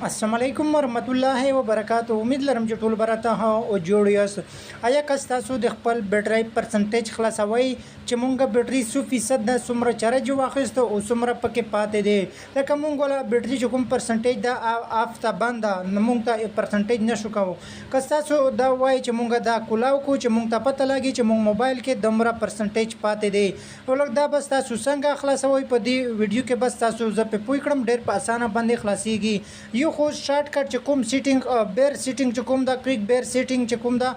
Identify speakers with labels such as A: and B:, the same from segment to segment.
A: السلام علیکم ورحمت الله وبرکاتہ. امید لرم چې ټول برته او جوړ یاست. آیا کس تاسو د خپل بیټری پرسنټیج خلاصوي چې مونږه بیټری 100% د څومره چارج واخیسته او څومره پکې پاتې دی؟ لکه مونږ ولا بیټری چې کوم پرسنټیج د افته بنده مونږ ته پرسنټیج نشو کوو. کس تاسو دا وایي چې مونږه دا کولاو کو چې مونږ ته پته لګي چې مونږ موبایل کې دمره پرسنټیج پاتې دی. ولک دا بس تاسو څنګه خلاصوي په دې ویډیو کې بس تاسو زه په پوي کړم ډېر په اسانه باندې خلاصيږي. یو خو شارټ کټ چې کوم سیټینګ بیر سیټینګ چې کوم دا کویک بیر سیټینګ چې کوم دا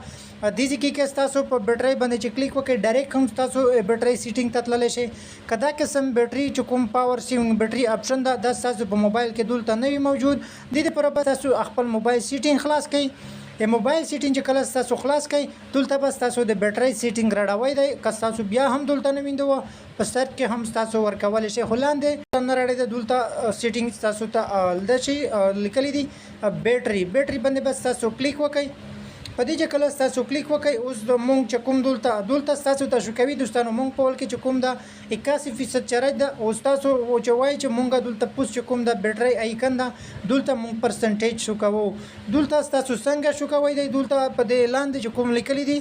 A: دیږي کې تاسو په بیټری باندې چې کلیک وکړئ ډایرکټ هم تاسو بیټری سیټینګ ته تللی شئ. کدا قسم بیټری چې کوم پاور سیونګ بیټری اپشن دا تاسو په موبایل کې دلته نه وي موجود. د دې لپاره تاسو خپل موبایل سیټینګ خلاص کړئ. د موبایل سیټینګ چې کله تاسو خلاص کړئ دلته بس تاسو د بیټری سیټینګ راډوي دی. که تاسو بیا هم دلته نه ویندو په سرچ کې هم تاسو ورکولی شئ. خو لاندې نه راړی دی دلته سیټینګ تاسو ته د شي لیکلی دي بیټری باندې بس تاسو کلیک وکړئ. په دې چې کله تاسو کلیک وکړئ اوس د مونږ چې کوم دلته تاسو ته شو کوي دوستانو مونږ په ول کې چې کوم دا 81% چارج ده او تاسو چې وایي چې مونږ دلته پوس چې کوم دا بیټری آیکن ده دلته مونږ پرسنټیج شو کوو. دلته تاسو څنګه شو کوي دی دلته په دې لاندې چې کوم لیکلی دي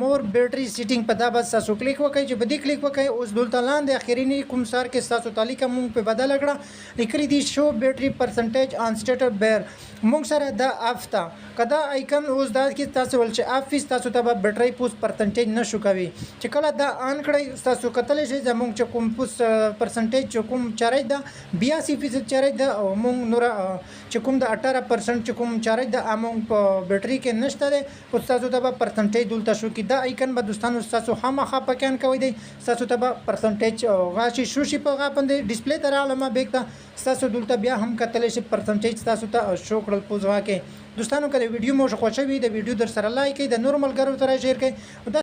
A: مور بیټری سیټینګ په دا بس تاسو کلیک وکړئ. چې په دې کلیک وکړئ اوس دلته لاندې اخرینی کوم سار کې تاسو تعلیق مونږ په بدل کړه لیکلی دي شو بیټری پرسنټیج آن سټیټس بیر مونږ سره دا افتا کدا آیکن اوس دا کې تاسو ول چې افیس تاسو ته بیټری پوس پرسنټیج نشو کوي. چې کله دا آن کړئ تاسو کتلی شئ زمونږ چې کوم پوس پرسنټیج چې کوم چارج ده 82% چارج ده او مونږ نور چې کوم د 18% چې کوم چارج ده امونږ په بیټری کې نشته دی. او تاسو ته پرسنټیج دلته شو کی دا آیکن به دوستانو تاسو خامخا پکان کوي دی تاسو ته پرسنټیج غاشي شو شي په غاپندې ډسپلی تر علامه بیکتا تاسو دلته بیا هم کتلی شئ پرسنټیج تاسو ته شو کړل پوز واکه. دوستانو که د ویډیو مو خوښ وي د ویډیو در سره لایک کړئ د نور ملګرو سره شیر کړئ.